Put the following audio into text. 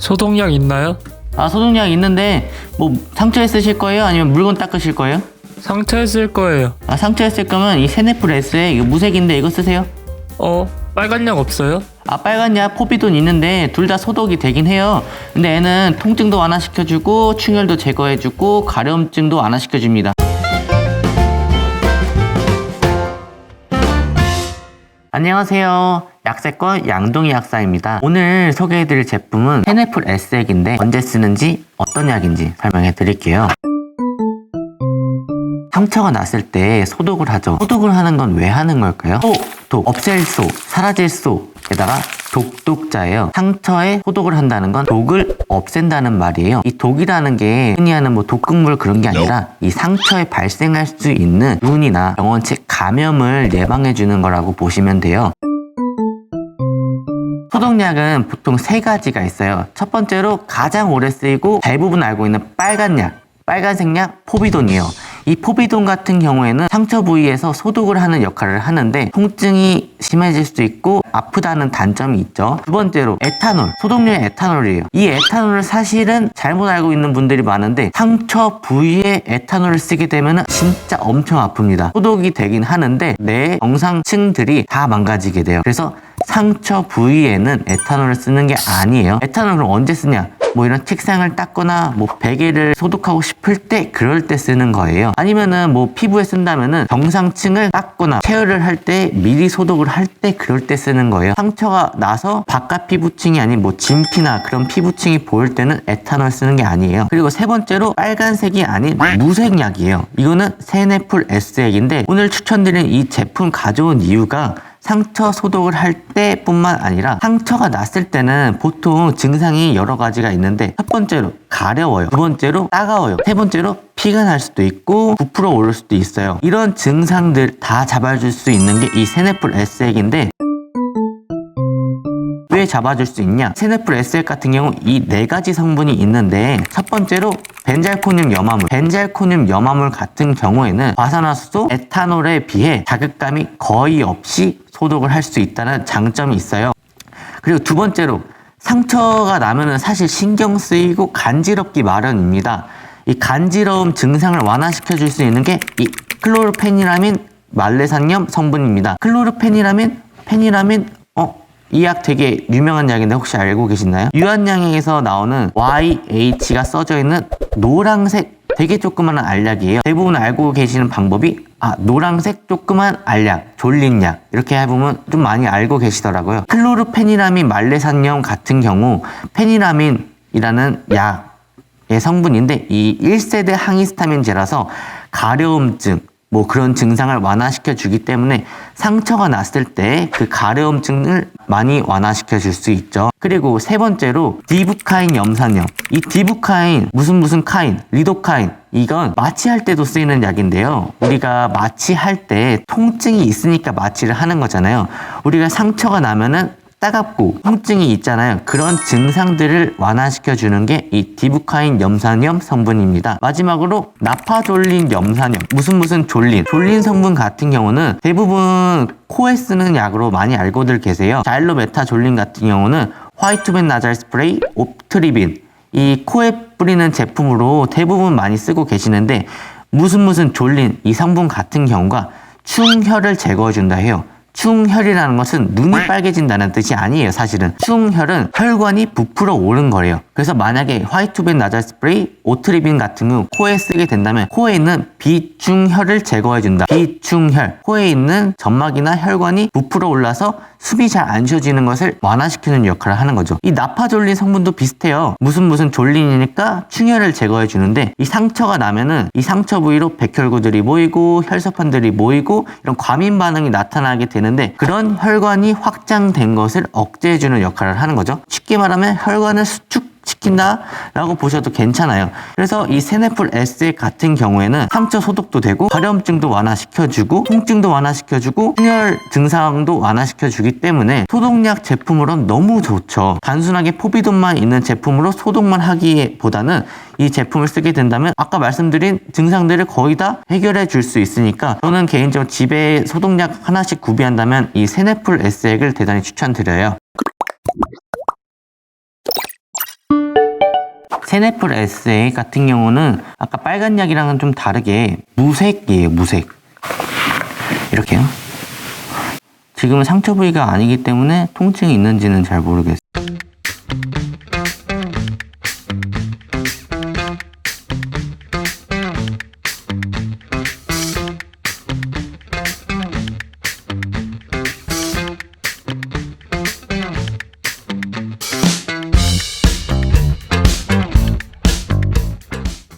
소독약 있나요? 아, 소독약 있는데 뭐 상처에 쓰실 거예요? 아니면 물건 닦으실 거예요? 상처에 쓸 거예요. 아, 상처에 쓸 거면 이 세네풀 S에 이거 무색인데 이거 쓰세요. 빨간 약 없어요? 아, 빨간 약 포비돈 있는데 둘 다 소독이 되긴 해요. 근데 얘는 통증도 완화시켜주고 충혈도 제거해주고 가려움증도 완화시켜줍니다. 안녕하세요. 약세권 양동희 약사입니다. 오늘 소개해드릴 제품은 세네풀 S액인데 언제 쓰는지 어떤 약인지 설명해 드릴게요. 상처가 났을 때 소독을 하죠. 소독을 하는 건 왜 하는 걸까요? 독, 없앨 소, 사라질 소, 게다가 독독자예요. 상처에 소독을 한다는 건 독을 없앤다는 말이에요. 이 독이라는 게 흔히 하는 뭐 독극물 그런 게 아니라 이 상처에 발생할 수 있는 눈이나 병원체 감염을 예방해 주는 거라고 보시면 돼요. 소독약은 보통 세 가지가 있어요. 첫 번째로 가장 오래 쓰이고 대부분 알고 있는 빨간 약, 빨간색 약 포비돈이에요. 이 포비돈 같은 경우에는 상처 부위에서 소독을 하는 역할을 하는데 통증이 심해질 수도 있고 아프다는 단점이 있죠. 두 번째로 에탄올, 소독용의 에탄올이에요. 이 에탄올을 사실은 잘못 알고 있는 분들이 많은데 상처 부위에 에탄올을 쓰게 되면 진짜 엄청 아픕니다. 소독이 되긴 하는데 내 정상층들이 다 망가지게 돼요. 그래서 상처 부위에는 에탄올을 쓰는 게 아니에요. 에탄올을 언제 쓰냐? 뭐 이런 책상을 닦거나 뭐 베개를 소독하고 싶을 때 그럴 때 쓰는 거예요. 아니면은 뭐 피부에 쓴다면은 정상층을 닦거나 케어를 할 때 미리 소독을 할 때 그럴 때 쓰는 거예요. 상처가 나서 바깥 피부층이 아닌 뭐 진피나 그런 피부층이 보일 때는 에탄올 쓰는 게 아니에요. 그리고 세 번째로 빨간색이 아닌 무색약이에요. 이거는 세네풀 S액인데 오늘 추천드린 이 제품 가져온 이유가 상처 소독을 할 때뿐만 아니라 상처가 났을 때는 보통 증상이 여러 가지가 있는데 첫 번째로 가려워요. 두 번째로 따가워요. 세 번째로 피가 날 수도 있고 부풀어 오를 수도 있어요. 이런 증상들 다 잡아줄 수 있는 게 이 세네풀 S액인데 왜 잡아줄 수 있냐? 세네풀 S액 같은 경우 이 네 가지 성분이 있는데 첫 번째로 벤잘코늄 염화물. 벤잘코늄 염화물 같은 경우에는 과산화수소, 에탄올에 비해 자극감이 거의 없이 소독을 할 수 있다는 장점이 있어요. 그리고 두 번째로 상처가 나면은 사실 신경 쓰이고 간지럽기 마련입니다. 이 간지러움 증상을 완화시켜 줄 수 있는 게 이 클로르페니라민 말레산염 성분입니다. 클로르페니라민, 이 약 되게 유명한 약인데 혹시 알고 계시나요? 유한양액에서 나오는 YH가 써져 있는 노란색 되게 조그마한 알약이에요. 대부분 알고 계시는 방법이 노란색 조그만 알약, 졸린약 이렇게 해보면 좀 많이 알고 계시더라고요. 클로르페니라민 말레산염 같은 경우 페니라민이라는 약의 성분인데 이 1세대 항히스타민제라서 가려움증 뭐 그런 증상을 완화시켜 주기 때문에 상처가 났을 때 그 가려움증을 많이 완화시켜 줄 수 있죠. 그리고 세 번째로 디부카인 염산염. 이 디부카인 무슨 카인, 리도카인 이건 마취할 때도 쓰이는 약인데요. 우리가 마취할 때 통증이 있으니까 마취를 하는 거잖아요. 우리가 상처가 나면은 따갑고 통증이 있잖아요. 그런 증상들을 완화시켜 주는 게 이 디부카인 염산염 성분입니다. 마지막으로 나파졸린 염산염. 무슨 졸린 성분 같은 경우는 대부분 코에 쓰는 약으로 많이 알고들 계세요. 자일로메타졸린 같은 경우는 화이트벤 나잘 스프레이, 옵트리빈 이 코에 뿌리는 제품으로 대부분 많이 쓰고 계시는데 무슨 졸린 이 성분 같은 경우가 충혈을 제거해 준다 해요. 충혈이라는 것은 눈이 빨개진다는 뜻이 아니에요. 사실은 충혈은 혈관이 부풀어 오른 거래요. 그래서 만약에 화이트벤 나잘 스프레이, 오트리빈 같은 경우 코에 쓰게 된다면 코에 있는 비충혈을 제거해준다. 비충혈, 코에 있는 점막이나 혈관이 부풀어 올라서 숨이 잘 안 쉬어지는 것을 완화시키는 역할을 하는 거죠. 이 나파졸린 성분도 비슷해요. 무슨 졸린이니까 충혈을 제거해 주는데 이 상처가 나면은 이 상처 부위로 백혈구들이 모이고 혈소판들이 모이고 이런 과민 반응이 나타나게 되는데 그런 혈관이 확장된 것을 억제해 주는 역할을 하는 거죠. 쉽게 말하면 혈관을 수축시킨다 라고 보셔도 괜찮아요. 그래서 이 세네풀 S액 같은 경우에는 상처 소독도 되고 가려움증도 완화시켜주고 통증도 완화시켜주고 충혈 증상도 완화시켜주기 때문에 소독약 제품으로는 너무 좋죠. 단순하게 포비돈만 있는 제품으로 소독만 하기보다는 이 제품을 쓰게 된다면 아까 말씀드린 증상들을 거의 다 해결해 줄 수 있으니까 저는 개인적으로 집에 소독약 하나씩 구비한다면 이 세네풀 S액을 대단히 추천드려요. 세네풀 SA 같은 경우는 아까 빨간 약이랑은 좀 다르게 무색이에요. 무색. 이렇게요. 지금은 상처 부위가 아니기 때문에 통증이 있는지는 잘 모르겠어요.